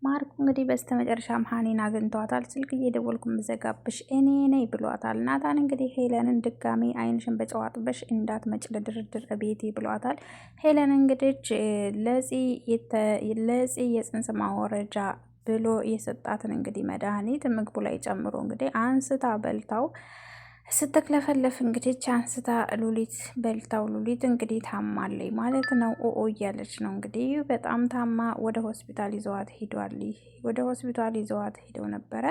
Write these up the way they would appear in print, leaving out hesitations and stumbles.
ማርኩ እንግዲህ በስተመጨረሻም ሀኒን አግኝቷታል። ስልክ እየደወልኩ ምዘጋብሽ እኔ ነኝ ብሏታል። ናታን እንግዲህ ሄለንን ድጋሚ አይንሽን በጨዋጥበሽ እንዳትመጭ ለድርድር ቤቴ ብሏታል። ሄለን እንግዲህ ለጽ የጽንስ ማወረጃ ብሎ የሰጣትን እንግዲህ መድኃኒት ምግቡ ላይ ጨምሮ እንግዲህ አንስታ በልታው ስትክለፈለፍ እንግዲህ አንስታ ሉሊት በልታው ሉሊት እንግዲህ ታማለች ማለት ነው። ኦኦ እያለች ነው እንግዲህ በጣም ታማ ወደ ሆስፒታል ይዘዋት ሄዷል። ወደ ሆስፒታል ይዘዋት ሄደው ነበረ።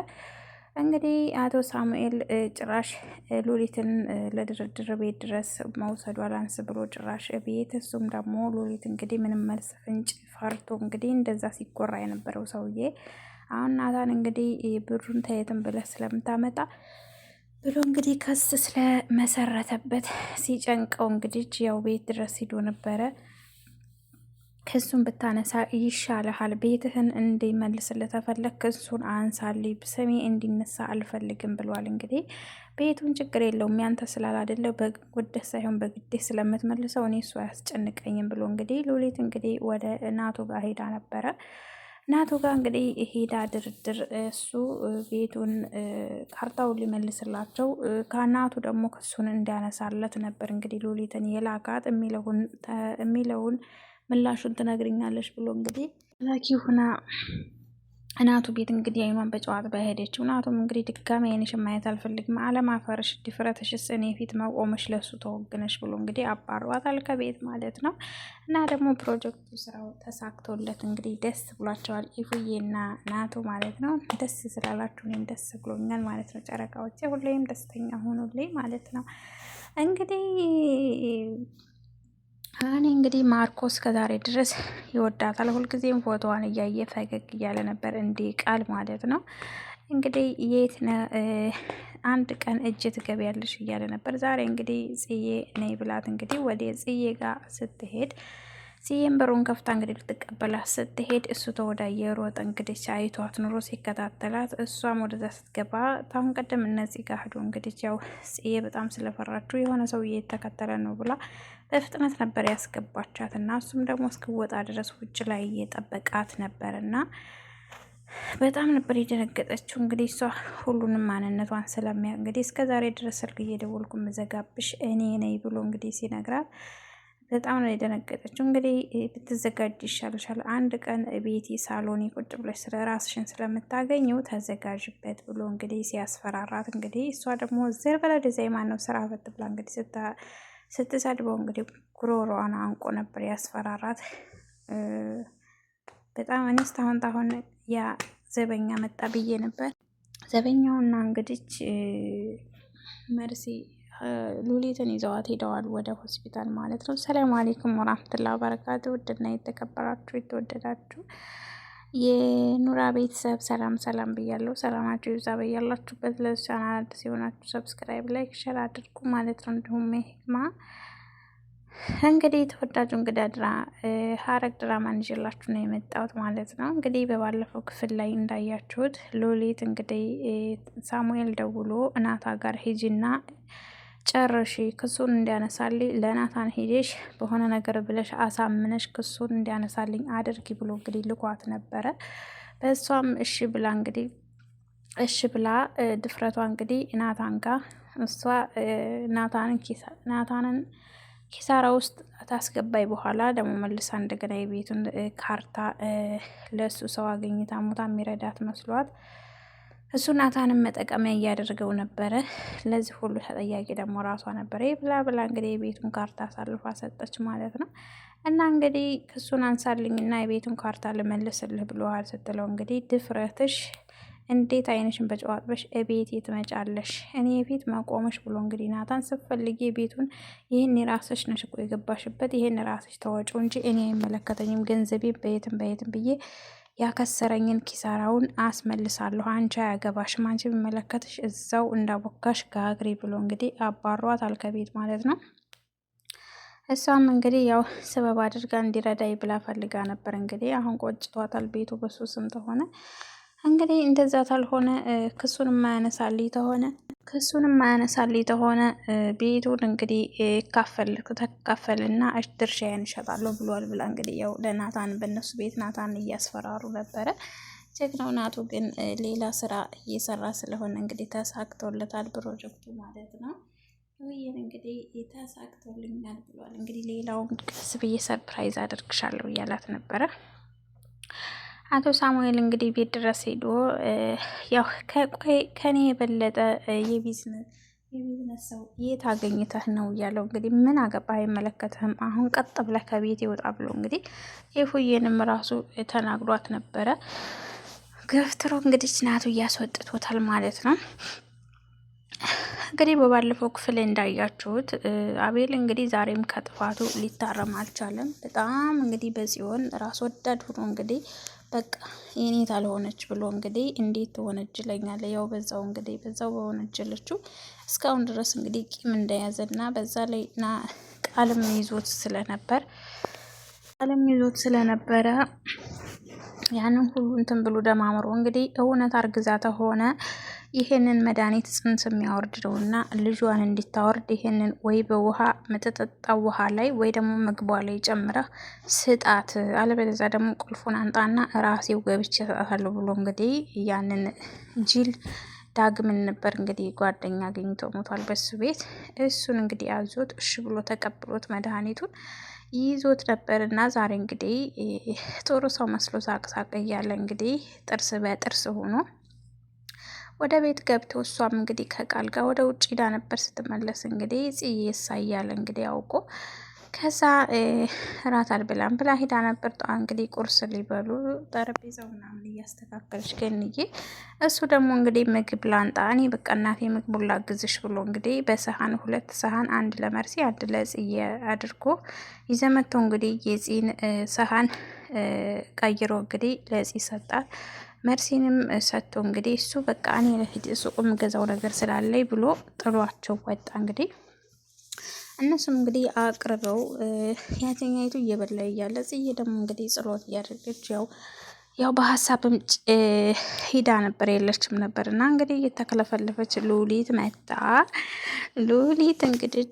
እንግዲህ አቶ ሳሙኤል ጭራሽ ሉሊትን ለድርድር ቤት ድረስ መውሰዱ አላንስ ብሎ ጭራሽ ቤት እሱም ደግሞ ሉሊት እንግዲህ ምንም መልስ ፍንጭ ፈርቶ እንግዲህ እንደዛ ሲጎራ የነበረው ሰውዬ አሁን ናታን እንግዲህ ብሩን ተየትም ብለህ ስለምታመጣ ብሎ እንግዲህ ክስ ስለመሰረተበት ሲጨንቀው እንግዲህ ያው ቤት ድረስ ሂዶ ነበረ። ክሱን ብታነሳ ይሻልሃል፣ ቤትህን እንዲመልስልህ ተፈለግ ክሱን አንሳልኝ፣ ስሜ እንዲነሳ አልፈልግም ብሏል። እንግዲህ ቤቱን ችግር የለውም ያንተ ስላላደለው በጉደህ ሳይሆን በግዴህ ስለምትመልሰው እኔ እሱ አያስጨንቀኝም ብሎ እንግዲህ ሉሊት እንግዲህ ወደ እናቱ ጋር ሄዳ ነበረ። እናቱ ጋር እንግዲህ ሄዳ ድርድር እሱ ቤቱን ካርታውን ሊመልስላቸው ከእናቱ ደግሞ ክሱን እንዲያነሳለት ነበር እንግዲህ ሉሊትን የላካት የሚለውን ምላሹን ትነግርኛለች ብሎ እንግዲህ ላኪ ሁና እናቱ ቤት እንግዲህ አይኗን በጨዋት በሄደችው እናቱም እንግዲህ ድጋሚ አይንሽን ማየት አልፈልግም፣ አለማፈርሽ ድፍረትሽስ እኔ ፊት መቆምሽ ለሱ ተወግነሽ ብሎ እንግዲህ አባሯታል ከቤት ማለት ነው። እና ደግሞ ፕሮጀክቱ ስራው ተሳክቶለት እንግዲህ ደስ ብሏቸዋል ኢፉዬና ናቱ ማለት ነው። ደስ ስላላችሁ እኔም ደስ ብሎኛል ማለት ነው። ጨረቃዎቼ ሁሌም ደስተኛ ሆኑልኝ ማለት ነው። እንግዲህ እኔ እንግዲህ ማርኮስ ከዛሬ ድረስ ይወዳታል። ሁልጊዜም ፎቶዋን እያየ ፈገግ እያለ ነበር እንዲህ ቃል ማለት ነው። እንግዲህ የት አንድ ቀን እጅ ትገቢያለሽ እያለ ነበር። ዛሬ እንግዲህ ጽዬ ነይ ብላት እንግዲህ ወደ ጽዬ ጋር ስትሄድ ጽዬን በሩን ከፍታ እንግዲህ ልትቀበላት ስትሄድ እሱ ተወዳየ ሮጠ እንግዲህ አይቷት ኑሮ ሲከታተላት እሷም ወደዛ ስትገባ ታሁን ቀደም እነዚህ ጋር ሄዶ እንግዲህ ያው ጽዬ በጣም ስለፈራችሁ የሆነ ሰውዬ የተከተለ ነው ብላ በፍጥነት ነበር ያስገባቻት እና እሱም ደግሞ እስክወጣ ድረስ ውጭ ላይ እየጠበቃት ነበር እና በጣም ነበር የደነገጠችው። እንግዲህ እሷ ሁሉንም ማንነቷን ስለሚያውቅ እንግዲህ እስከ ዛሬ ድረስ ስልክ እየደወልኩ መዘጋብሽ እኔ ነኝ ብሎ እንግዲህ ሲነግራት በጣም ነው የደነገጠችው። እንግዲህ ብትዘጋጅ ይሻልሻል፣ አንድ ቀን ቤቲ ሳሎኒ ቁጭ ብለሽ ስለ ራስሽን ስለምታገኘው ተዘጋጅበት ብሎ እንግዲህ ሲያስፈራራት እንግዲህ እሷ ደግሞ ዘር በላ ዲዛይን ነው ስራ ፈት ብላ እንግዲህ ስትሰድበው እንግዲህ ጉሮሮዋን አንቆ ነበር ያስፈራራት። በጣም እኔ እስካሁን ያ ዘበኛ መጣ ብዬ ነበር። ዘበኛውና እንግዲህ መርሲ ሉሊትን ይዘዋት ሄደዋል ወደ ሆስፒታል ማለት ነው። ሰላም አለይኩም ወራህመቱላሂ ወበረካቱ። ውድና የተከበራችሁ የተወደዳችሁ የኑራ ቤተሰብ ሰላም ሰላም ብያለሁ። ሰላማችሁ ይብዛ በያላችሁበት። ለዚህ ቻናል አዲስ የሆናችሁ ሰብስክራይብ፣ ላይክ፣ ሼር አድርጉ ማለት ነው። እንዲሁም ህክማ እንግዲህ ተወዳጁ ሐረግ ድራማን ይዤላችሁ ነው የመጣሁት ማለት ነው። እንግዲህ በባለፈው ክፍል ላይ እንዳያችሁት ሉሊት እንግዲህ ሳሙኤል ደውሎ እናታ ጋር ሂጂና ጨርሺ ክሱን እንዲያነሳልኝ ለናታን ሄደሽ በሆነ ነገር ብለሽ አሳምነሽ ክሱን እንዲያነሳልኝ አድርጊ ብሎ እንግዲህ ልኳት ነበረ። በእሷም እሺ ብላ ድፍረቷ እንግዲህ ናታን ጋር እሷ ናታንን ኪሳራ ውስጥ ታስገባይ በኋላ ደግሞ መልሳ እንደገና የቤቱን ካርታ ለሱ ሰው አገኝታ ሞታ የሚረዳት መስሏት እሱ ናታንን መጠቀሚያ እያደረገው ነበረ። ለዚህ ሁሉ ተጠያቂ ደግሞ ራሷ ነበረ። ብላ እንግዲህ የቤቱን ካርታ አሳልፋ ሰጠች ማለት ነው። እና እንግዲህ ክሱን አንሳልኝና የቤቱን ካርታ ልመልስልህ ብለዋል ስትለው እንግዲህ ድፍረትሽ እንዴት አይንሽን በጨዋጥበሽ እቤት ትመጫለሽ? እኔ የፊት መቆምሽ ብሎ እንግዲህ ናታን ስትፈልጊ ቤቱን ይህን የራስሽ ነሽ እኮ የገባሽበት፣ ይህን ራስሽ ተወጪው እንጂ እኔ አይመለከተኝም። ገንዘቤ በየትም ብዬ ያከሰረኝን ኪሳራውን አስመልሳለሁ። አንቺ አያገባሽም። አንቺ የሚመለከትሽ እዛው እንዳቦካሽ ጋግሪ ብሎ እንግዲህ አባሯታል ከቤት ማለት ነው። እሷም እንግዲህ ያው ስበብ አድርጋ እንዲረዳይ ብላ ፈልጋ ነበር። እንግዲህ አሁን ቆጭቷታል ቤቱ በሱ ስም ተሆነ እንግዲህ እንደዛ ታልሆነ ክሱን የማያነሳልኝ ተሆነ ቤቱን እንግዲህ ተካፈልና ድርሻዬን እሸጣለሁ ብሏል ብላ እንግዲህ ያው ለናታን በእነሱ ቤት ናታን እያስፈራሩ ነበረ። ጀግናው ናቱ ግን ሌላ ስራ እየሰራ ስለሆነ እንግዲህ ተሳክቶለታል ፕሮጀክቱ ማለት ነው። ውይን እንግዲህ ተሳክቶልኛል ብሏል። እንግዲህ ሌላውን ቀስ ብዬ ሰርፕራይዝ አደርግሻለሁ እያላት ነበረ። አቶ ሳሙኤል እንግዲህ ቤት ድረስ ሄዶ ያው ከኔ የበለጠ የቢዝነስ ሰው የት አገኝተህ ነው እያለው እንግዲህ ምን አገባህ አይመለከትህም፣ አሁን ቀጥ ብለህ ከቤት ይወጣ ብሎ እንግዲህ ኤፉዬንም ራሱ ተናግሯት ነበረ። ገፍትሮ እንግዲህ ናቱ እያስወጥቶታል ማለት ነው። እንግዲህ በባለፈው ክፍል እንዳያችሁት አቤል እንግዲህ ዛሬም ከጥፋቱ ሊታረም አልቻለም። በጣም እንግዲህ በጽዮን ራስ ወዳድ ሆኖ እንግዲህ በቃ የኔ ታልሆነች ብሎ እንግዲህ እንዴት ትወነጅለኛለህ? ያው በዛው እንግዲህ በዛው በወነጀለችው እስካሁን ድረስ እንግዲህ ቂም እንደያዘና በዛ ላይ ቃልም ይዞት ስለነበረ ያንን ሁሉ እንትን ብሎ ደማምሮ እንግዲህ እውነት አርግዛ ተሆነ ይሄንን መድኃኒት ጽንስ የሚያወርድ ነውና ልጇን እንዲታወርድ ይሄንን ወይ በውሃ የምትጠጣው ውሃ ላይ ወይ ደግሞ ምግቧ ላይ ጨምረህ ስጣት፣ አለበለዚያ ደግሞ ቁልፉን አንጣና ራሴው ገብቼ እሰጣታለሁ ብሎ እንግዲህ ያንን ጅል ዳግምን ነበር እንግዲህ ጓደኛ አግኝቶ ሞቷል በሱ ቤት። እሱን እንግዲህ አዞት እሺ ብሎ ተቀብሎት መድኃኒቱን ይዞት ነበር እና ዛሬ እንግዲህ ጥሩ ሰው መስሎ ሳቅሳቅ እያለ እንግዲህ ጥርስ በጥርስ ሆኖ ወደ ቤት ገብቶ እሷም እንግዲህ ከቃል ጋር ወደ ውጭ ሄዳ ነበር። ስትመለስ እንግዲህ ጽዬ እያለ እንግዲህ አውቆ ከዛ እራት አልብላም ብላ ሄዳ ነበር። ጠዋት እንግዲህ ቁርስ ሊበሉ ጠረጴዛው ምናምን እያስተካከለች ገንዬ፣ እሱ ደግሞ እንግዲህ ምግብ ላንጣ እኔ በቃ እናቴ ምግቡን ላግዝሽ ብሎ እንግዲህ በሰሃን 2 ሰሃን አንድ ለመርሲ አንድ ለጽዬ አድርጎ ይዘመቶ እንግዲህ የጽን ሰሃን ቀይሮ እንግዲህ ለጽ ሰጣት። መርሲንም ሰጥቶ እንግዲህ እሱ በቃ እኔ ለፊት ሱቁ የምገዛው ነገር ስላለኝ ብሎ ጥሏቸው ወጣ። እንግዲህ እነሱም እንግዲህ አቅርበው ያተኛይቱ እየበላ እያለ ጽዬ ደግሞ እንግዲህ ጸሎት እያደረገች ያው በሀሳብም ሂዳ ነበር የለችም ነበር እና እንግዲህ እየተከለፈለፈች ሉሊት መጣ። ሉሊት እንግዲህ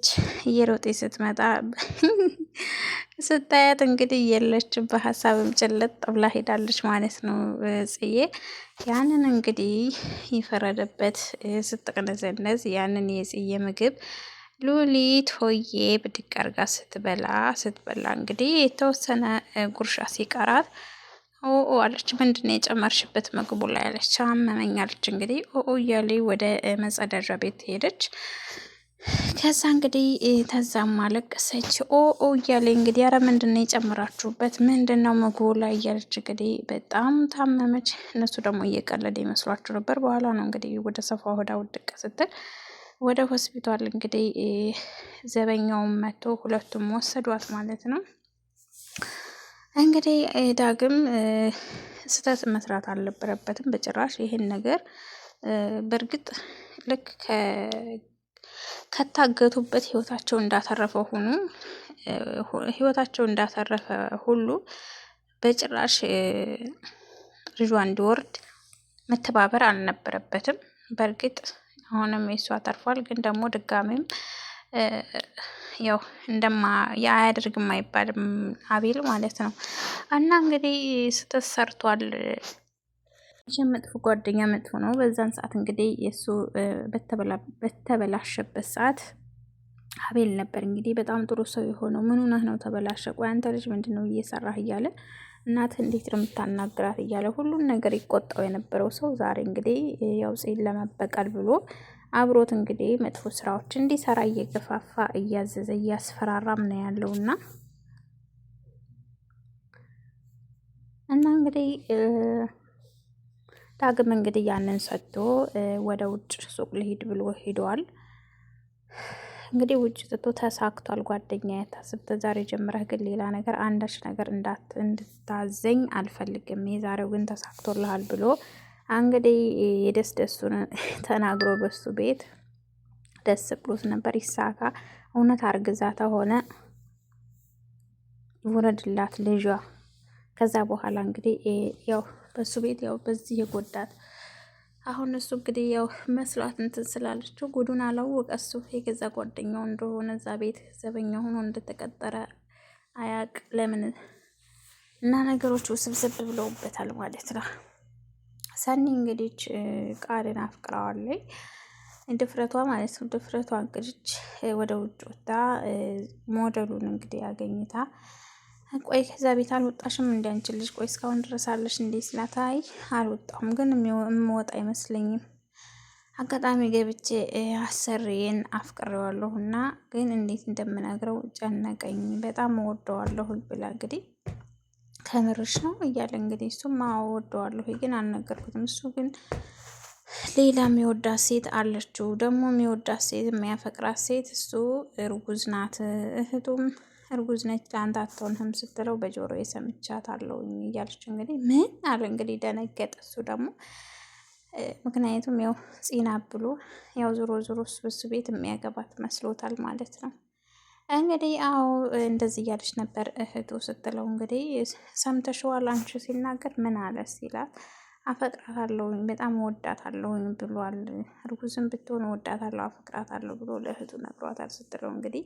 እየሮጤ ስትመጣ ስታያት እንግዲህ የለችም፣ በሀሳብም ጭልጥ ብላ ሄዳለች ማለት ነው ጽዬ። ያንን እንግዲህ ይፈረደበት ስትቅነዘነዝ ያንን የጽዬ ምግብ ሉሊት ሆዬ ብድግ አርጋ ስትበላ እንግዲህ የተወሰነ ጉርሻ ሲቀራት ኦ አለች። ምንድነው የጨመርሽበት ምግቡ ላይ አለች። አመመኝ አለች። እንግዲህ ኦ እያለ ወደ መጸዳጃ ቤት ሄደች። ከዛ እንግዲህ ተዛም አለቀሰች። ኦ እያለ እንግዲህ ኧረ ምንድነው የጨመራችሁበት ምንድነው ምግቡ ላይ እያለች እንግዲህ በጣም ታመመች። እነሱ ደግሞ እየቀለደ ይመስሏቸው ነበር። በኋላ ነው እንግዲህ ወደ ሰፋ ወዳ ውድቅ ስትል ወደ ሆስፒታል እንግዲህ ዘበኛውን መጥቶ ሁለቱም ወሰዷት ማለት ነው። እንግዲህ ዳግም ስህተት መስራት አልነበረበትም በጭራሽ ይሄን ነገር። በእርግጥ ልክ ከታገቱበት ህይወታቸው እንዳተረፈ ሁሉ በጭራሽ ልጇ እንዲወርድ መተባበር አልነበረበትም። በእርግጥ አሁንም የሷ ተርፏል፣ ግን ደግሞ ድጋሜም ያው አያደርግም አይባልም አቤል ማለት ነው። እና እንግዲህ ስህተት ሰርቷል። መጥፎ ጓደኛ መጥፎ ነው። በዛን ሰዓት እንግዲህ የእሱ በተበላሸበት ሰዓት አቤል ነበር እንግዲህ በጣም ጥሩ ሰው የሆነው። ምን ሆነህ ነው ተበላሸ? ቆይ አንተ ልጅ ምንድን ነው እየሰራህ እያለ እናትህ እንዴት ነው የምታናግራት እያለ ሁሉን ነገር ይቆጣው የነበረው ሰው ዛሬ እንግዲህ ያው ጽን ለመበቀል ብሎ አብሮት እንግዲህ መጥፎ ስራዎች እንዲሰራ እየገፋፋ እያዘዘ እያስፈራራም ነው ያለውና እንግዲህ ዳግም እንግዲህ ያንን ሰጥቶ ወደ ውጭ ሱቅ ልሂድ ብሎ ሄዷል። እንግዲህ ውጭ ጥቶ ተሳክቷል። ጓደኛ ያታስብ ዛሬ ጀምረህ ግን ሌላ ነገር አንዳች ነገር እንድታዘኝ አልፈልግም፣ የዛሬው ግን ተሳክቶልሃል ብሎ እንግዲህ ደሱን ተናግሮ በሱ ቤት ደስ ብሎት ነበር። ይሳካ፣ እውነት አርግዛታ ሆነ ውረድላት ልጇ። ከዛ በኋላ እንግዲህ ያው በሱ ቤት ያው በዚህ የጎዳት አሁን እሱ እንግዲህ ያው መስሏት እንትን ስላለችው ጉዱን አላወቀ። እሱ የገዛ ጓደኛው እንደሆነ እዛ ቤት ዘበኛ ሆኖ እንደተቀጠረ አያቅ ለምን እና ነገሮቹ ስብስብ ብለውበታል ማለት ነው። ሰኒ እንግዲህ ቃልን አፍቅረዋለች። ድፍረቷ ማለት ነው። ድፍረቷ እንግዲህ ወደ ውጭ ወጣ ሞዴሉን እንግዲህ አገኝታ ቆይ ከዛ ቤት አልወጣሽም እንደ አንቺ ልጅ ቆይ እስካሁን ድረስ አለሽ እንዴ ስላት፣ አይ አልወጣሁም ግን የምወጣ አይመስለኝም አጋጣሚ ገብቼ አሰሪዬን አፍቅሬዋለሁ እና ግን እንዴት እንደምነግረው ጨነቀኝ በጣም እወደዋለሁ ብላ እንግዲህ ከምርሽ ነው እያለ እንግዲህ እሱም እወደዋለሁ ግን አልነገርኩትም። እሱ ግን ሌላ የሚወዳት ሴት አለችው ደግሞ የሚወዳት ሴት የሚያፈቅራት ሴት እሱ እርጉዝ ናት፣ እህቱም እርጉዝ ነች ለአንተ አትሆንህም ስትለው በጆሮ የሰምቻታለሁ እያለች እንግዲህ ምን አለ እንግዲህ ደነገጠ። እሱ ደግሞ ምክንያቱም ያው ፂና ብሎ ያው ዞሮ ዞሮ እሱ ቤት የሚያገባት መስሎታል ማለት ነው። እንግዲህ አዎ እንደዚህ እያለች ነበር እህቱ ስትለው እንግዲህ ሰምተሽዋል አንቺ ሲናገር ምን አለ ሲላት አፈቅራታለሁኝ በጣም እወዳታለሁኝ ብሏል። እርጉዝም ብትሆን እወዳታለሁ አፈቅራታለሁ ብሎ ለእህቱ ነግሯታል ስትለው እንግዲህ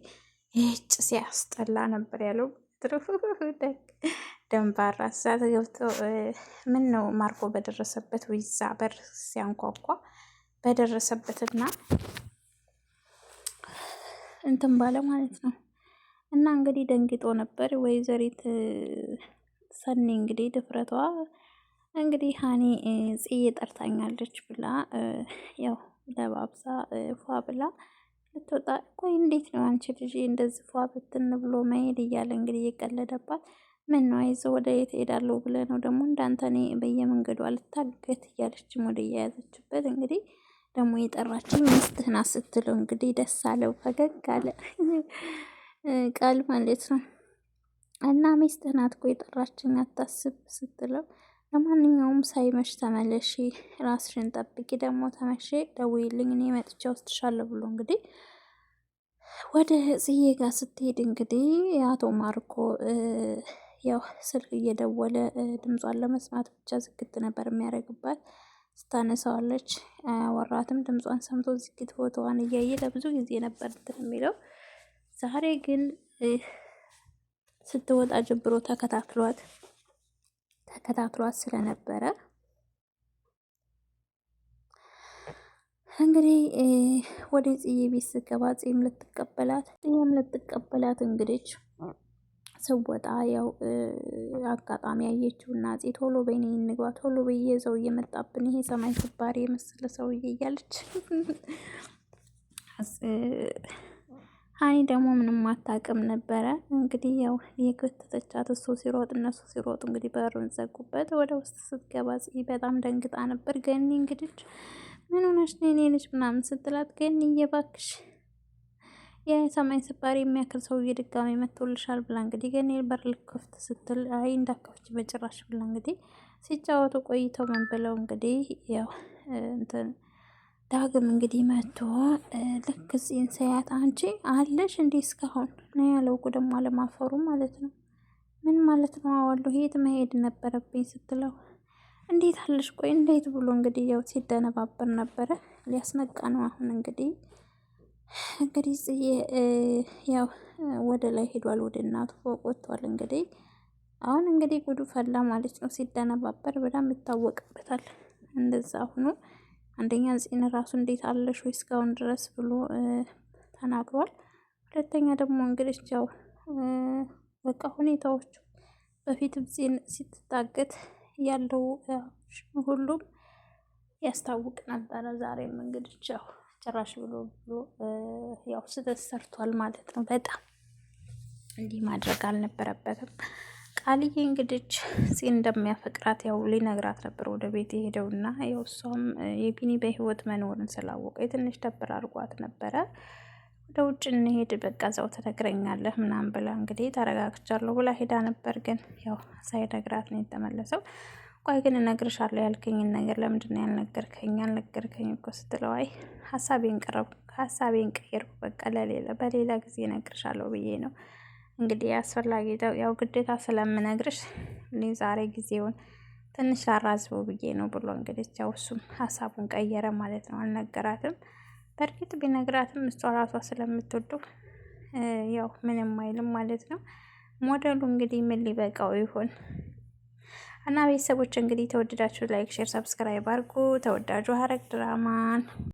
ይህጭ ሲያስጠላ ነበር ያለው። ደንባራ እሳት ገብቶ ምን ነው ማርኮ በደረሰበት ወይዛ በር ሲያንኳኳ በደረሰበትና እንትን ባለ ማለት ነው። እና እንግዲህ ደንግጦ ነበር ወይዘሪት ሰኒ እንግዲህ ድፍረቷ እንግዲህ ሀኒ ጽዬ ጠርታኛለች ብላ ያው ለባብሳ ፏ ብላ ልትወጣ ቆይ እንዴት ነው አንቺ ልጅ እንደዚህ ፏ ብትን ብሎ መሄድ እያለ እንግዲህ እየቀለደባት ምን ነው አይዞህ ወደ የት ሄዳለሁ ብለህ ነው ደግሞ እንዳንተ እኔ በየመንገዱ አልታገት እያለችም ወደ እየያዘችበት እንግዲህ ደግሞ የጠራችኝ ሚስትህ ናት ስትለው እንግዲህ ደስ አለው ፈገግ አለ ቃል ማለት ነው። እና ሚስትህ ናት እኮ የጠራችኝ አታስብ ስትለው ለማንኛውም ሳይመሽ ተመለሺ ራስሽን ጠብቂ ደግሞ ተመሼ ደውዪልኝ እኔ መጥቼ ወስድሻለሁ ብሎ እንግዲህ ወደ ጽዬ ጋር ስትሄድ እንግዲህ የአቶ ማርኮ ያው ስልክ እየደወለ ድምጿን ለመስማት ብቻ ዝግት ነበር የሚያደርግባት። ስታነሳዋለች አያወራትም። ድምጿን ሰምቶ ዝግት ፎቶዋን እያየ ለብዙ ጊዜ ነበር እንትን የሚለው። ዛሬ ግን ስትወጣ ጀምሮ ተከታትሏት ስለነበረ እንግዲህ ወደ ጽዬ ቤት ስገባ ጽም ልትቀበላት እንግዲህ ስወጣ ያው አጋጣሚ ያየችው እና ቶሎ በይኔ እንግባ ቶሎ በየ ሰው እየመጣብን ይሄ ሰማይ ስባሪ የመሰለ ሰውዬ እያለች ሀኒ ደግሞ ምንም አታውቅም ነበረ። እንግዲህ ያው የከተተቻት እሱ ሲሮጥ እነሱ ሲሮጡ እንግዲህ በሩን ዘጉበት። ወደ ውስጥ ስትገባ በጣም ደንግጣ ነበር። ገኒ እንግዲህ ምን ሆነሽ ነው የኔ ልጅ ምናምን ስትላት ገኒ እየባክሽ የሰማይ ስባሪ የሚያክል ሰውዬ ድጋሚ መጥቶልሻል ብላ እንግዲህ ገኒ በር ልከፍት ስትል አይ እንዳከፍች በጭራሽ ብላ እንግዲህ ሲጫወቱ ቆይተው ምን ብለው እንግዲህ ያው እንትን ዳግም እንግዲህ መጥቶ ልክ እዚህን ሰያት አንቺ አለሽ እንዴ እስካሁን ነው ያለው። ደግሞ አለማፈሩ ማለት ነው። ምን ማለት ነው አዋለሁ የት መሄድ ነበረብኝ ስትለው እንዴት አለሽ ቆይ እንዴት ብሎ እንግዲህ ያው ሲደነባበር ነበረ። ሊያስነቃ ነው አሁን እንግዲህ ያው ወደ ላይ ሄዷል። ወደ እናቱ ፎቅ ወጥቷል። እንግዲህ አሁን እንግዲህ ጉዱ ፈላ ማለት ነው። ሲደነባበር በጣም ይታወቅበታል። እንደዛ ሆኖ አንደኛ ጽን ራሱ እንዴት አለሽ ወይ እስካሁን ድረስ ብሎ ተናግሯል። ሁለተኛ ደግሞ እንግዲህ ያው በቃ ሁኔታዎቹ በፊት ጽን ስትታገት ያለው ሁሉም ያስታውቅ ነበረ። ዛሬም እንግዲህ ያው ጭራሽ ብሎ ያው ስህተት ሰርቷል ማለት ነው። በጣም እንዲህ ማድረግ አልነበረበትም። ቃልዬ እንግዲህ ጽን እንደሚያፈቅራት ያው ሊነግራት ነበር ወደ ቤት የሄደውና ያው እሷም የቢኒ በህይወት መኖርን ስላወቀ ትንሽ ደብር አድርጓት ነበረ። ወደ ውጭ እንሄድ በቃ እዛው ትነግረኛለህ ምናምን ብላ እንግዲህ ተረጋግቻለሁ ብላ ሄዳ ነበር። ግን ያው ሳይነግራት ነው የተመለሰው። ቆይ ግን እነግርሻለሁ ያልከኝን ነገር ለምንድን ነው ያልነገርከኝ? አልነገርከኝ እኮ ስትለው አይ ሀሳቤን ቀየርኩ በቃ በሌላ ጊዜ እነግርሻለሁ ብዬ ነው እንግዲህ አስፈላጊ ያው ግዴታ ስለምነግርሽ ዛሬ ጊዜውን ትንሽ ላራዝበው ብዬ ነው ብሎ እንግዲህ ያው እሱም ሀሳቡን ቀየረ ማለት ነው። አልነገራትም። በእርግጥ ቢነግራትም እሷ ራሷ ስለምትወደው ያው ምንም አይልም ማለት ነው። ሞዴሉ እንግዲህ ምን ሊበቃው ይሆን እና ቤተሰቦች እንግዲህ ተወደዳችሁ ላይክ፣ ሼር፣ ሰብስክራይብ አድርጉ። ተወዳጁ ሐረግ ድራማን